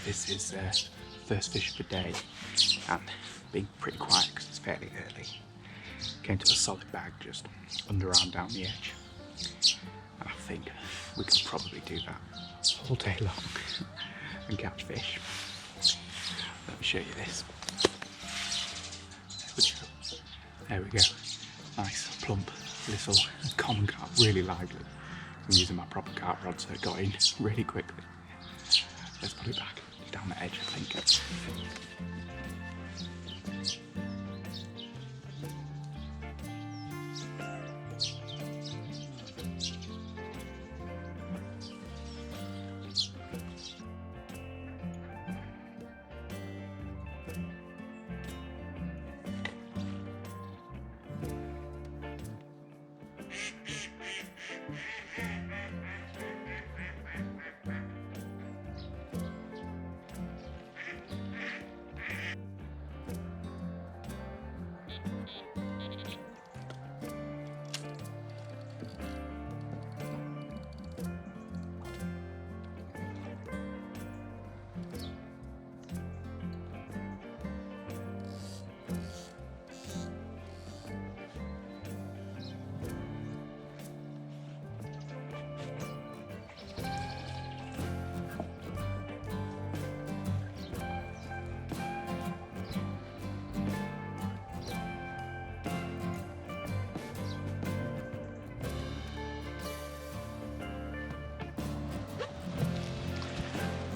This is first fish of the day, and being pretty quiet because it's fairly early. Came to a solid bag just underarm down the edge, and I think we can probably do that all day long and catch fish. Let me show you this. There we go. Nice plump little common carp, really lively. I'm using my proper carp rod, so it got in really quickly. Let's put it back down the edge, I think.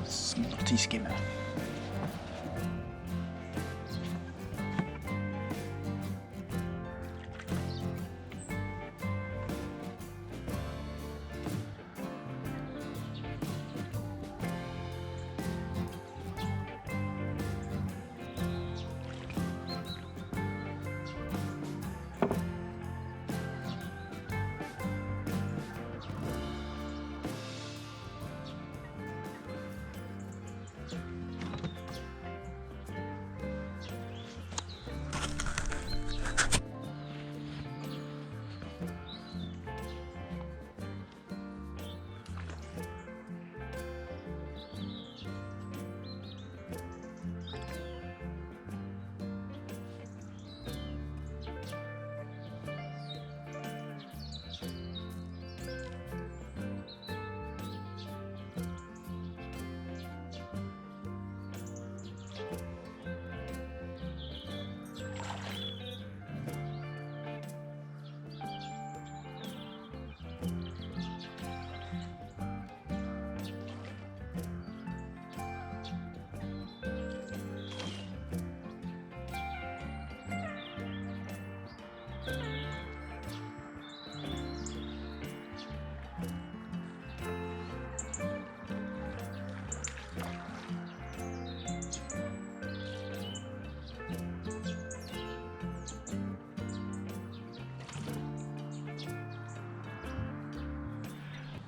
Snotty skimmer.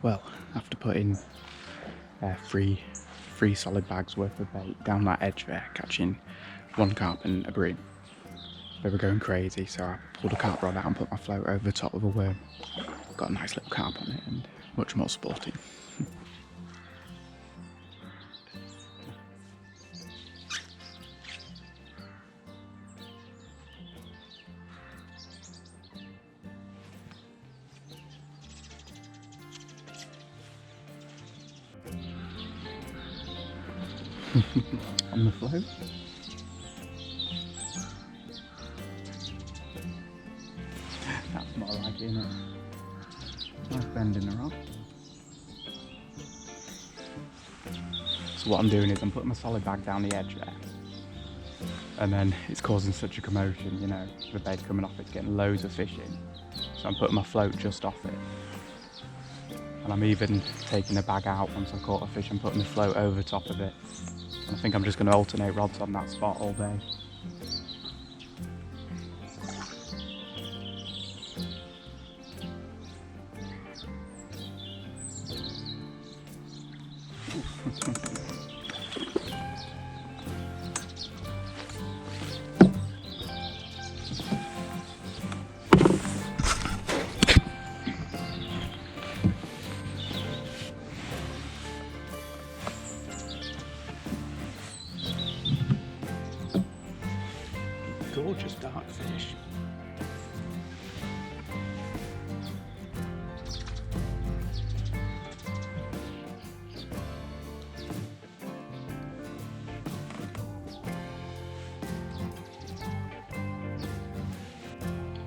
Well, after putting three solid bags worth of bait down that edge there, catching one carp and a bream, they were going crazy, so I pulled a carp rod out and put my float over the top of a worm. Got a nice little carp on it and much more sporting. On the float. That's more like it, isn't it? Nice bend in the rod. So what I'm doing is I'm putting my solid bag down the edge there, and then it's causing such a commotion, you know, the bait coming off, it's getting loads of fish in. So I'm putting my float just off it. And I'm even taking the bag out once I've caught a fish and putting the float over top of it. And I think I'm just going to alternate rods on that spot all day. gorgeous dark fish.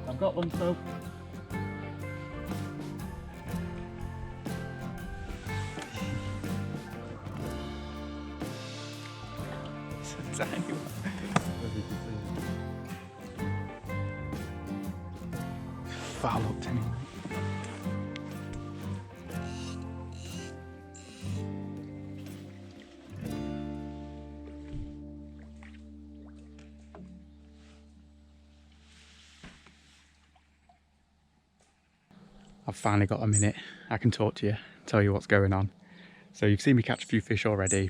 I've got one, so. It's a tiny one. Far looked anyway. I've finally got a minute. I can talk to you, tell you what's going on. So you've seen me catch a few fish already.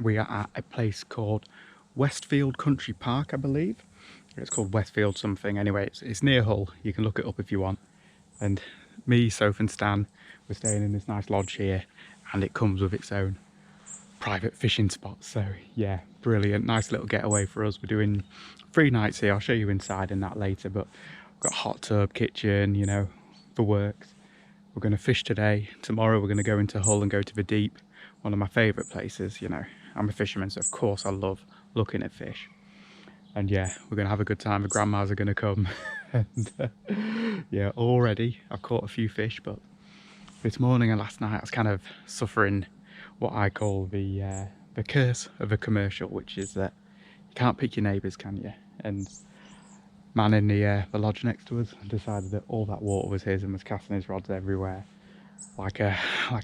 We are at a place called Westfield Country Park, I believe. It's called Westfield something. Anyway, it's near Hull. You can look it up if you want. And me, Soph and Stan, we're staying in this nice lodge here, and it comes with its own private fishing spot. So yeah, brilliant. Nice little getaway for us. We're doing 3 nights here. I'll show you inside and that later, but we've got a hot tub, kitchen, you know, the works. We're going to fish today. Tomorrow we're going to go into Hull and go to the deep, one of my favourite places. You know, I'm a fisherman, so of course I love looking at fish. And yeah, we're going to have a good time. The grandmas are going to come. And yeah, already I've caught a few fish, but this morning and last night I was kind of suffering what I call the curse of a commercial, which is that you can't pick your neighbours, can you? And man in the lodge next to us decided that all that water was his and was casting his rods everywhere, like an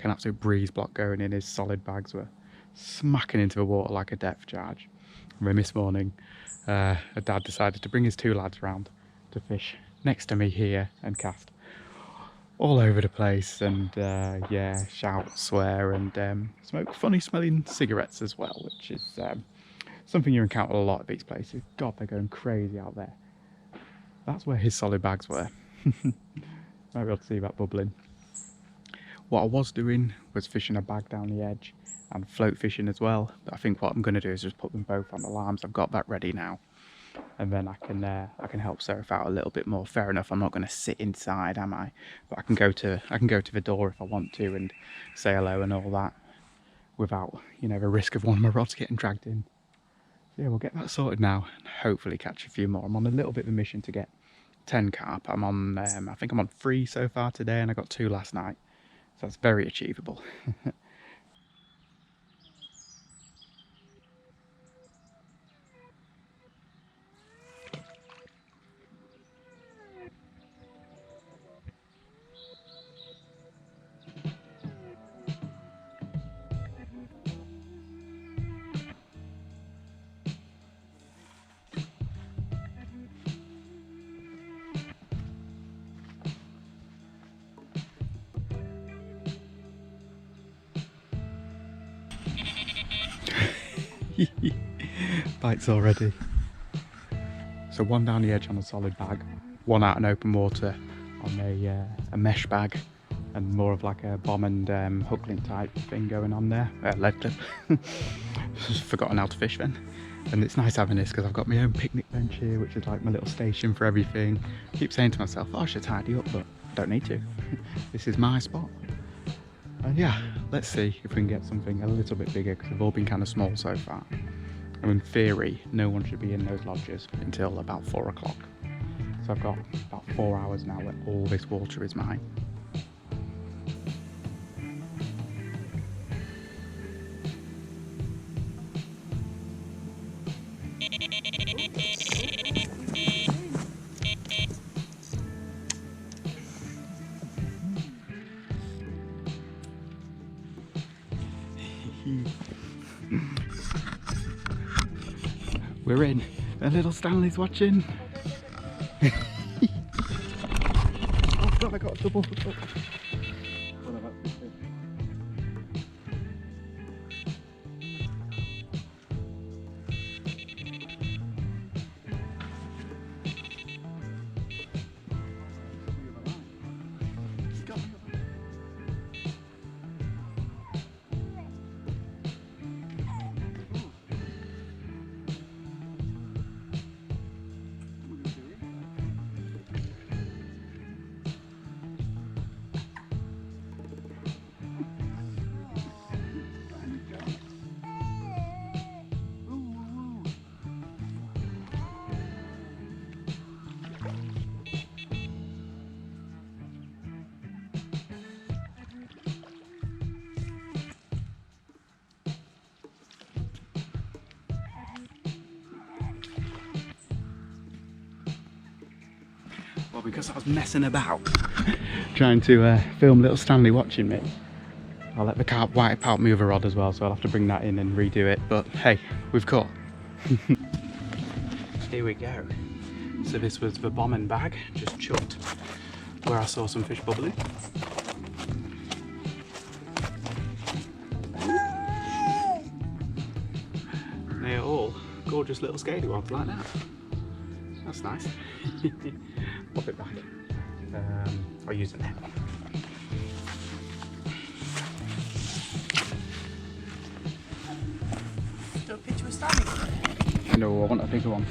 absolute breeze block going in. His solid bags were smacking into the water like a depth charge. And then this morning, a dad decided to bring his 2 lads round to fish next to me here and cast all over the place, and yeah, shout, swear, and smoke funny smelling cigarettes as well, which is something you encounter a lot at these places. God, they're going crazy out there. That's where his solid bags were. Might be able to see that bubbling. What I was doing was fishing a bag down the edge and float fishing as well, but I think what I'm going to do is just put them both on alarms. I've got that ready now, and then I can help Seraph out a little bit more. Fair enough, I'm not going to sit inside, am I? But I can go to the door if I want to and say hello and all that, without, you know, the risk of one of my rods getting dragged in. So yeah, we'll get that sorted now and hopefully catch a few more. I'm on a little bit of a mission to get 10 carp. I'm on, I think I'm on 3 so far today, and I got 2 last night, so that's very achievable. Bites already. So 1 down the edge on a solid bag, 1 out in open water on a mesh bag, and more of like a bomb and hook link type thing going on there. Lead clip. Just forgotten how to fish then. And it's nice having this because I've got my own picnic bench here, which is like my little station for everything. I keep saying to myself, oh, I should tidy up, but I don't need to. This is my spot. And yeah, let's see if we can get something a little bit bigger, because they've all been kind of small so far. And in theory, no one should be in those lodges until about 4 o'clock. So I've got about 4 hours now where all this water is mine. We're in. And little Stanley's watching. Oh God, I got a double hook up. Well, because I was messing about trying to film little Stanley watching me, I'll let the carp wipe out my other rod as well, so I'll have to bring that in and redo it. But hey, we've caught. Here we go. So this was the bombing bag, just chucked where I saw some fish bubbling. They're all gorgeous little scaly ones like that. That's nice. Pop it back. I'll use a net. Do a picture with Stanley? No, I want a bigger one.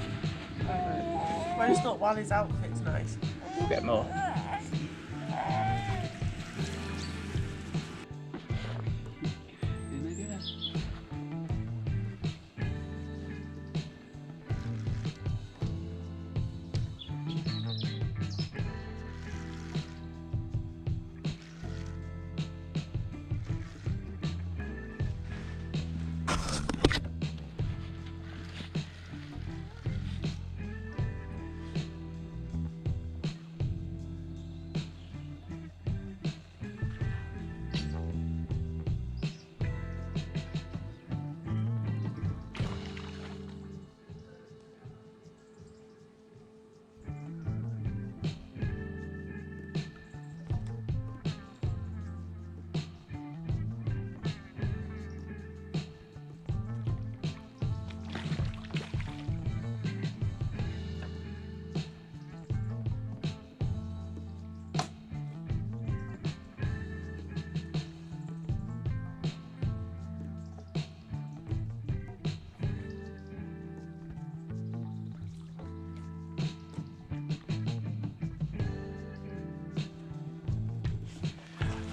Well, it's not while his outfit's nice. We'll get more.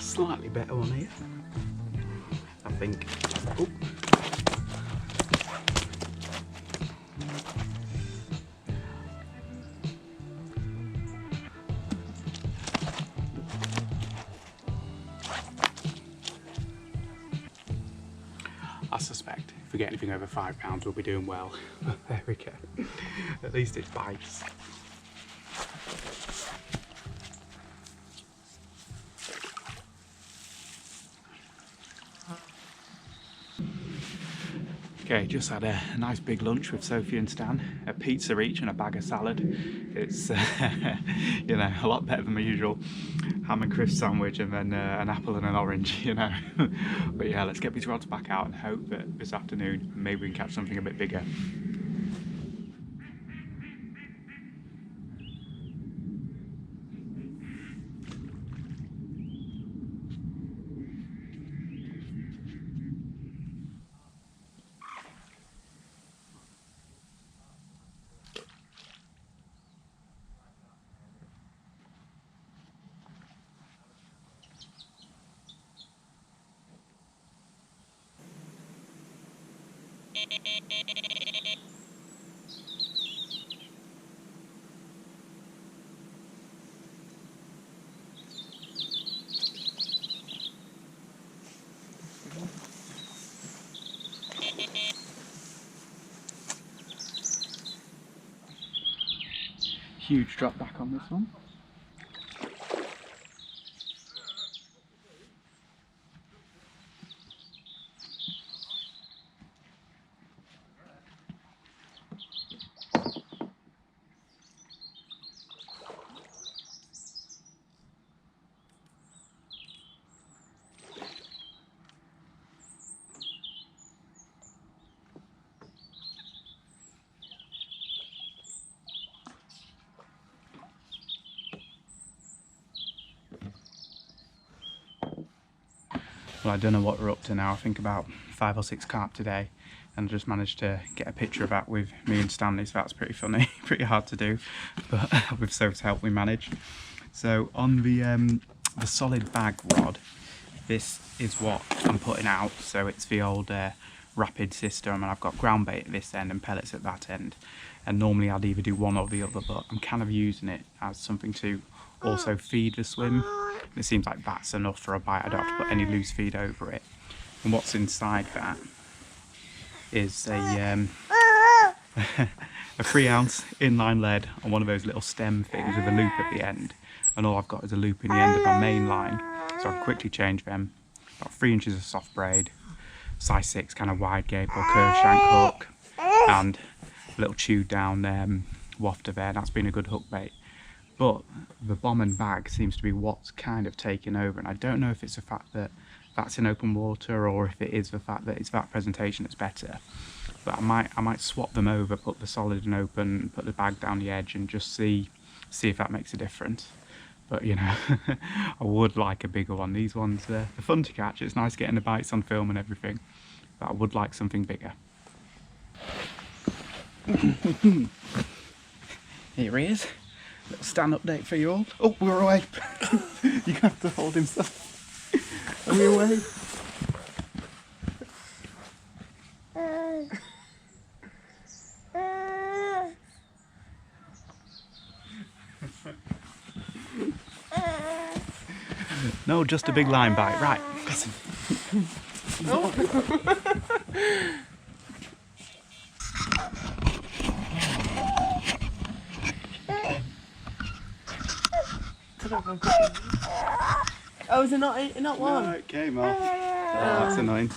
Slightly better one here, I think. Oh. I suspect if we get anything over £5 we'll be doing well. There we go. At least it bites. Okay, just had a nice big lunch with Sophie and Stan, a pizza each and a bag of salad. It's, you know, a lot better than my usual ham and crisp sandwich and then an apple and an orange, you know. But yeah, let's get these rods back out and hope that this afternoon maybe we can catch something a bit bigger. Huge drop back on this one. Well, I don't know what we're up to now. I think about 5 or 6 carp today, and I just managed to get a picture of that with me and Stanley, so that's pretty funny. Pretty hard to do, but with Soph's help we managed. So on the solid bag rod, this is what I'm putting out. So it's the old rapid system, and I've got ground bait at this end and pellets at that end, and normally I'd either do one or the other, but I'm kind of using it as something to also feed the swim. It seems like that's enough for a bite. I don't have to put any loose feed over it. And what's inside that is a a 3-ounce inline lead on one of those little stem things with a loop at the end, and all I've got is a loop in the end of my main line, so I quickly change them. About 3 inches of soft braid, size 6 kind of wide gape or curved shank hook, and a little chewed down wafter there. That's been a good hook bait. But the bomb and bag seems to be what's kind of taken over, and I don't know if it's the fact that that's in open water or if it is the fact that it's that presentation that's better. But I might swap them over, put the solid and open, put the bag down the edge, and just see if that makes a difference. But you know, I would like a bigger one. These ones, they're fun to catch. It's nice getting the bites on film and everything, but I would like something bigger. Here he is. Little stand update for you all. Oh, we're away. You have to hold him still. Are we away? No, just a big line bite. Right. Listen. Oh, is it not one? No, it came off. Oh, that's annoying.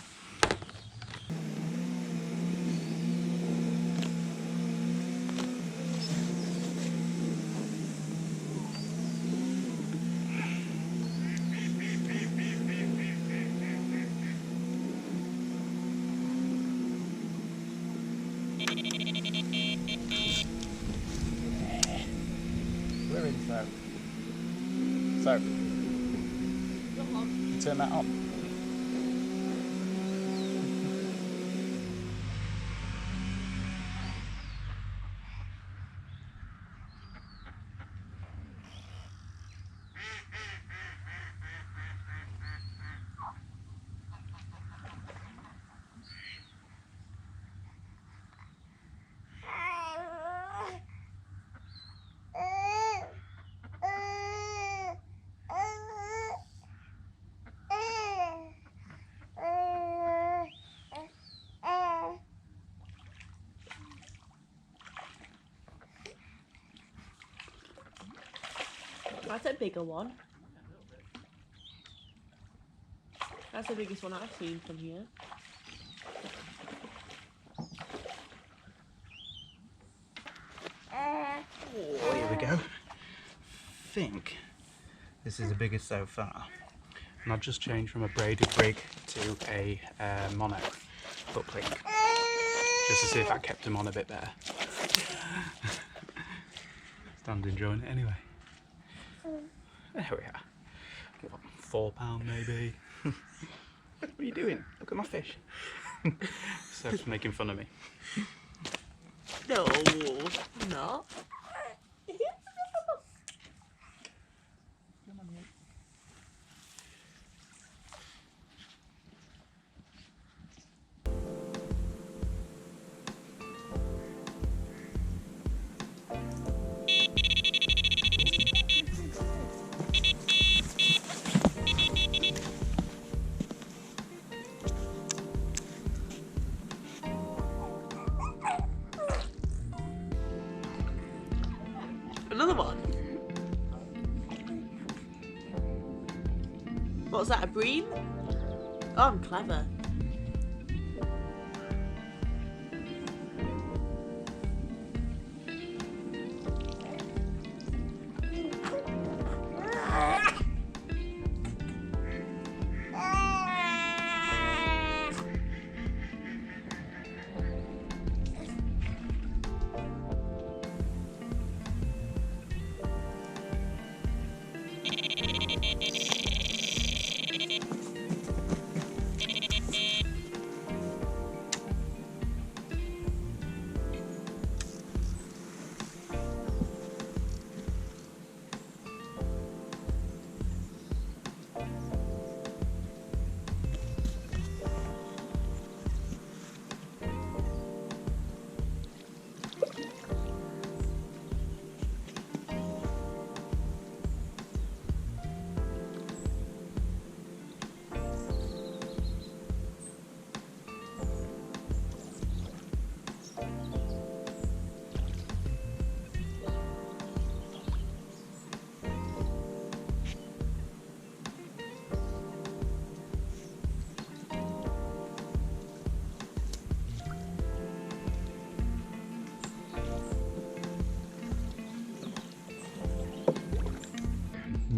We're in soap. Soap. Turn that on. That's a bigger one. That's the biggest one I've seen from here. Oh, here we go. I think this is the biggest so far. And I've just changed from a braided rig to a mono hook link, just to see if that kept him on a bit better. Stan's enjoying it anyway. There we are. What, £4 maybe? What are you doing? Look at my fish. Steph's making fun of me. No, not. Another one. What's that, a bream? Oh, I'm clever.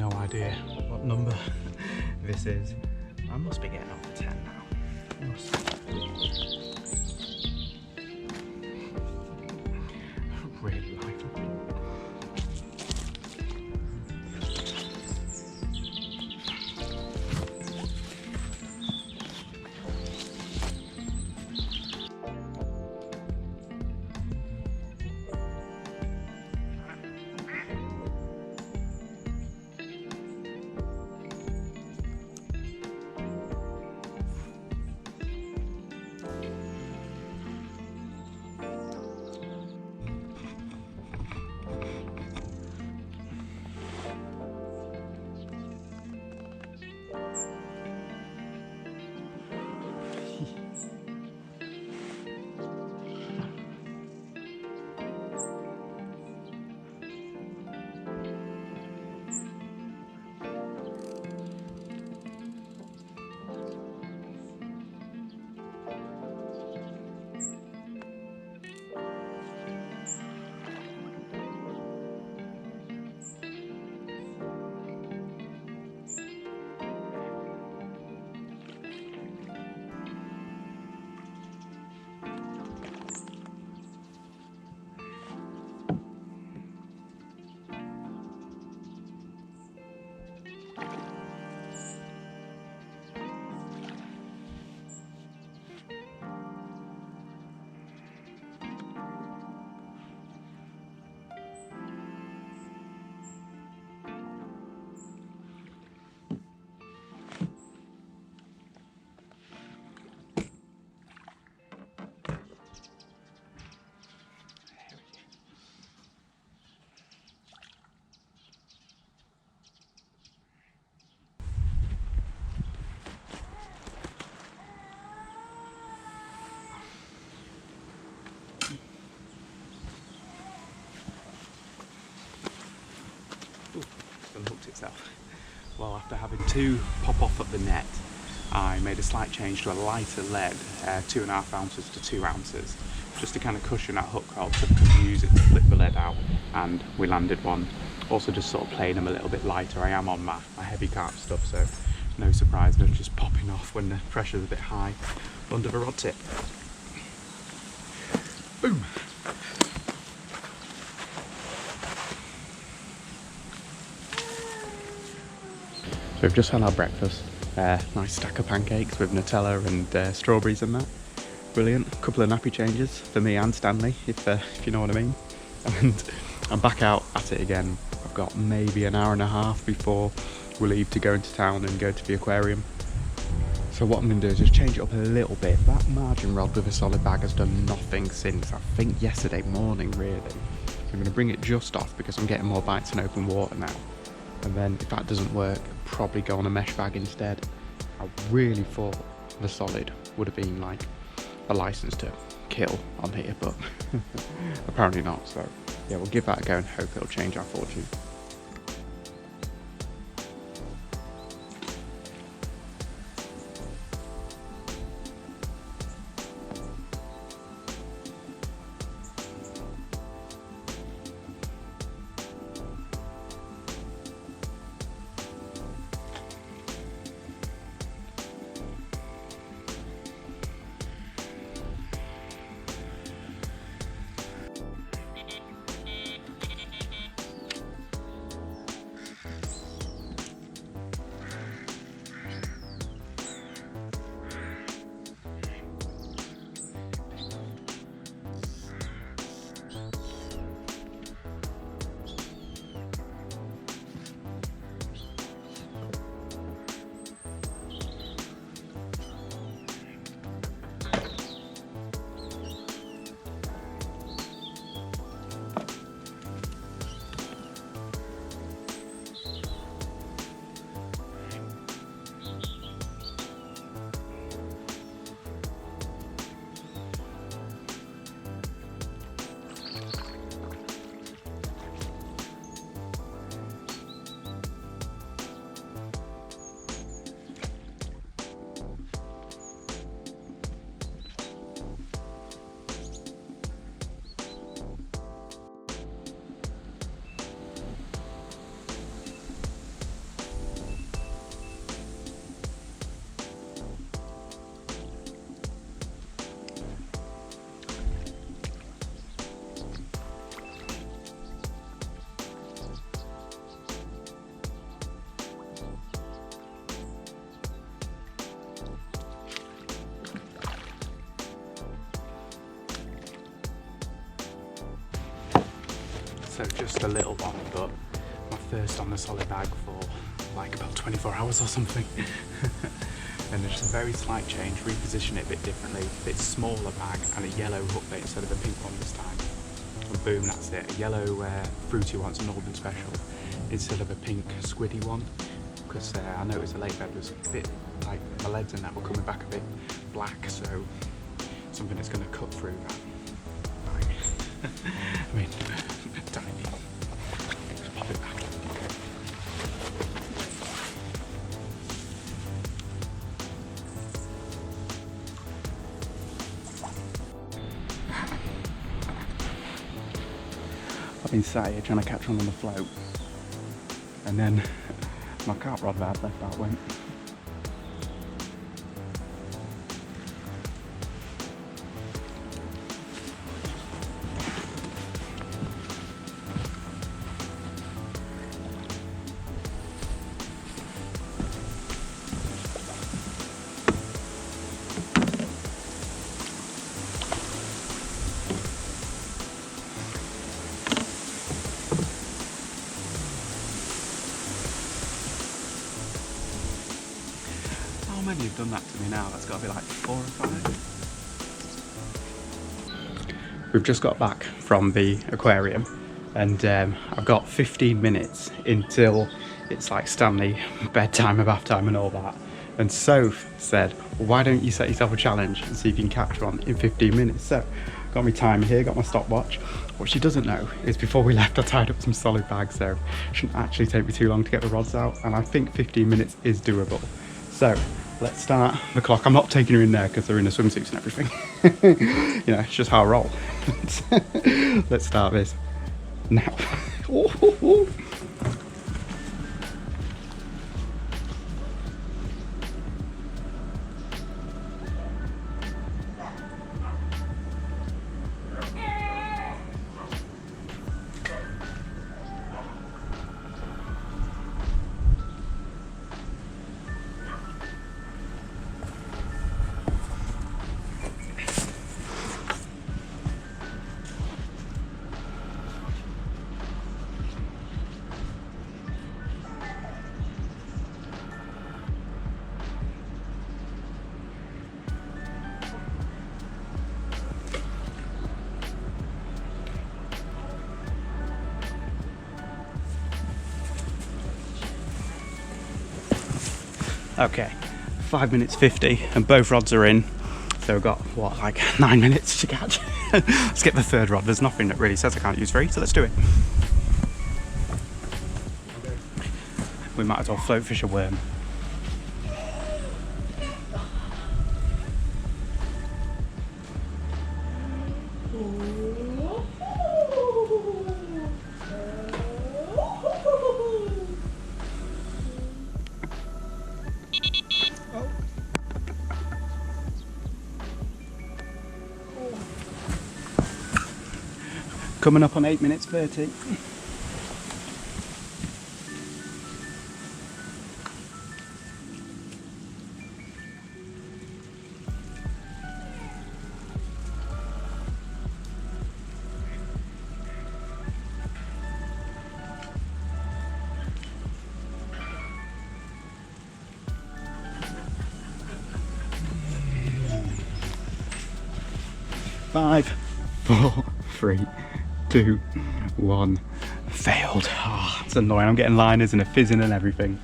no idea what number this is. I must be getting over 10 now. Really lively. Unhooked itself. Well, after having two pop off at the net, I made a slight change to a lighter lead, 2.5 ounces to 2 ounces, just to kind of cushion that hook rod so we could use it to flip the lead out, and we landed one. Also just sort of playing them a little bit lighter. I am on my heavy carp stuff, so no surprise they're just popping off when the pressure's a bit high under the rod tip. Boom! So we've just had our breakfast, nice stack of pancakes with Nutella and strawberries and that. Brilliant. A couple of nappy changes for me and Stanley, if you know what I mean. And I'm back out at it again. I've got maybe an hour and a half before we leave to go into town and go to the aquarium. So what I'm going to do is just change it up a little bit. That margin rod with a solid bag has done nothing since, I think, yesterday morning really. So I'm going to bring it just off because I'm getting more bites in open water now. And then if that doesn't work, probably go on a mesh bag instead. I really thought the solid would have been like a license to kill on here, but apparently not. So yeah, we'll give that a go and hope it'll change our fortune. So just a little one, but my first on the solid bag for like about 24 hours or something. And there's just a very slight change, reposition it a bit differently, a bit smaller bag and a yellow hook bait instead of a pink one this time. And boom, that's it. A yellow fruity one, it's a Northern Special, instead of a pink squiddy one. Because I noticed the lake bed was a bit like my leads and that were coming back a bit black, so something that's going to cut through that. I mean, tiny. Just pop it back. I've been sat here trying to catch one on the float, and then my carp rod that I left out went. How many have done that to me now? That's got to be like 4 or 5. We've just got back from the aquarium, and I've got 15 minutes until it's like Stanley bedtime and bath time and all that. And Soph said, well, why don't you set yourself a challenge and see if you can catch one in 15 minutes? So, got my timer here, got my stopwatch. What she doesn't know is before we left I tied up some solid bags, so it shouldn't actually take me too long to get the rods out, and I think 15 minutes is doable. So, let's start the clock. I'm not taking her in there because they're in the swimsuits and everything. You know, it's just how I roll. Let's start this now. Okay, 5 minutes 50 and both rods are in, so we've got what, like 9 minutes to catch. Let's get the third rod. There's nothing that really says I can't use 3, so let's do it. We might as well float fish a worm. Coming up on 8 minutes 30. Five, 4, 3, 2, 1. Failed. Oh, it's annoying. I'm getting liners and a fizzing and everything.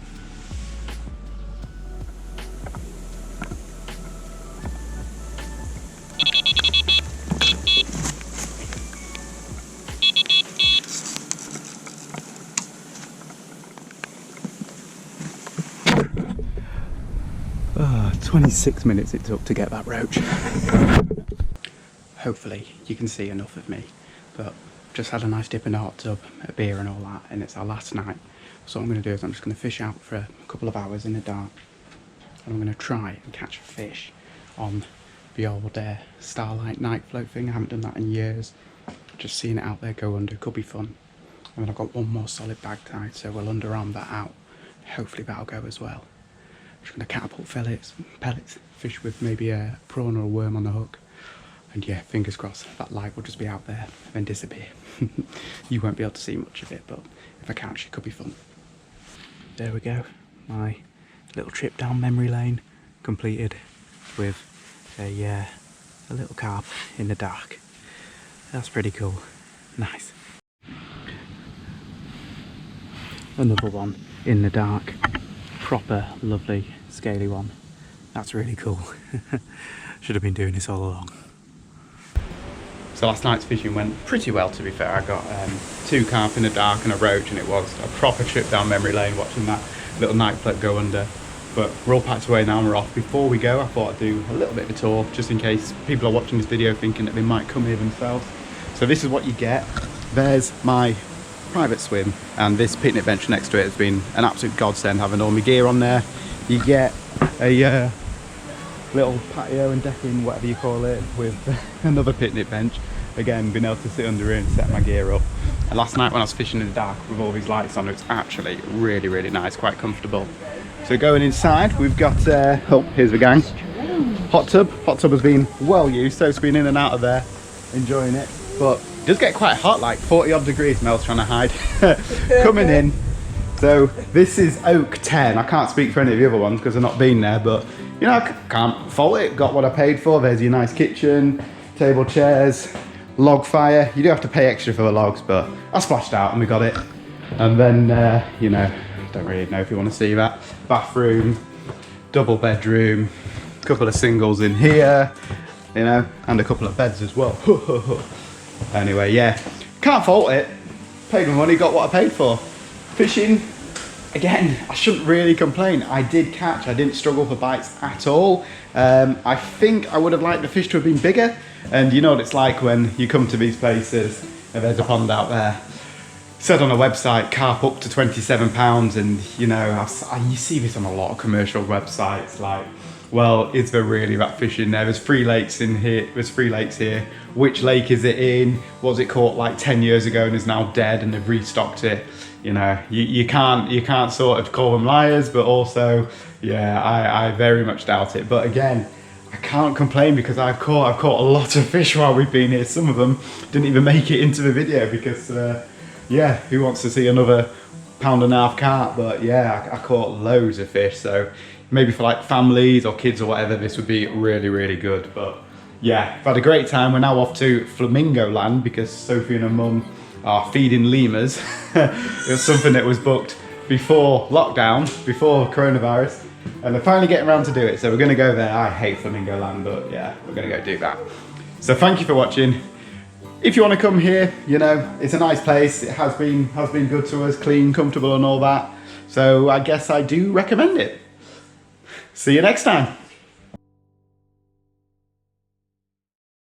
Oh, 26 minutes it took to get that roach. Hopefully you can see enough of me, but just had a nice dip in the hot tub, a beer and all that, and it's our last night. So what I'm going to do is I'm just going to fish out for a couple of hours in the dark, and I'm going to try and catch a fish on the old Starlight night float thing. I haven't done that in years. Just seeing it out there go under could be fun. And then I've got one more solid bag tied, so we'll underarm that out. Hopefully that'll go as well. I'm just going to catapult pellets, fish with maybe a prawn or a worm on the hook. And yeah, fingers crossed that light will just be out there and then disappear. You won't be able to see much of it, but if I catch it, could be fun. There we go, my little trip down memory lane completed with a little carp in the dark. That's pretty cool. Nice. Another one in the dark. Proper lovely scaly one. That's really cool. Should have been doing this all along. So last night's fishing went pretty well, to be fair. I got 2 carp in the dark and a roach, and it was a proper trip down memory lane watching that little night plate go under. But we're all packed away now and we're off. Before we go, I thought I'd do a little bit of a tour, just in case people are watching this video thinking that they might come here themselves. So this is what you get. There's my private swim, and this picnic bench next to it has been an absolute godsend, having all my gear on there. You get a little patio and decking, whatever you call it, with another picnic bench. Again, being able to sit under it and set my gear up. And last night when I was fishing in the dark with all these lights on, it's actually really, really nice, quite comfortable. So going inside, we've got, oh, here's the gang. Hot tub. Hot tub has been well used, so it's been in and out of there, enjoying it. But it does get quite hot, like 40 odd degrees, Mel's trying to hide. Coming in. So this is Oak 10. I can't speak for any of the other ones because I've not been there, but you know, I can't fault it. Got what I paid for. There's your nice kitchen, table, chairs, log fire. You do have to pay extra for the logs, but I splashed out and we got it. And then, you know, don't really know if you want to see that. Bathroom, double bedroom, couple of singles in here, you know, and a couple of beds as well. Anyway, yeah, can't fault it. Paid my money, got what I paid for. Fishing, again, I shouldn't really complain. I did catch, I didn't struggle for bites at all. I think I would have liked the fish to have been bigger. And you know what it's like when you come to these places and there's a pond out there. Said on a website, carp up to £27, and you know, you see this on a lot of commercial websites, like, well, is there really that fish in there? There's 3 lakes in here, there's 3 lakes here. Which lake is it in? Was it caught like 10 years ago and is now dead and they've restocked it? You know, you can't sort of call them liars, but also, yeah, I very much doubt it. But again, I can't complain because I've caught a lot of fish while we've been here. Some of them didn't even make it into the video because, yeah, who wants to see another £1.5 carp? But yeah, I caught loads of fish. So maybe for like families or kids or whatever, this would be really, really good. But yeah, I've had a great time. We're now off to Flamingo Land because Sophie and her mum are feeding lemurs. It was something that was booked before lockdown, before coronavirus, and they're finally getting around to do it. So we're going to go there. I hate Flamingo Land, but yeah, we're going to go do that. So thank you for watching. If you want to come here, you know, it's a nice place. It has been good to us, clean, comfortable and all that. So I guess I do recommend it. See you next time.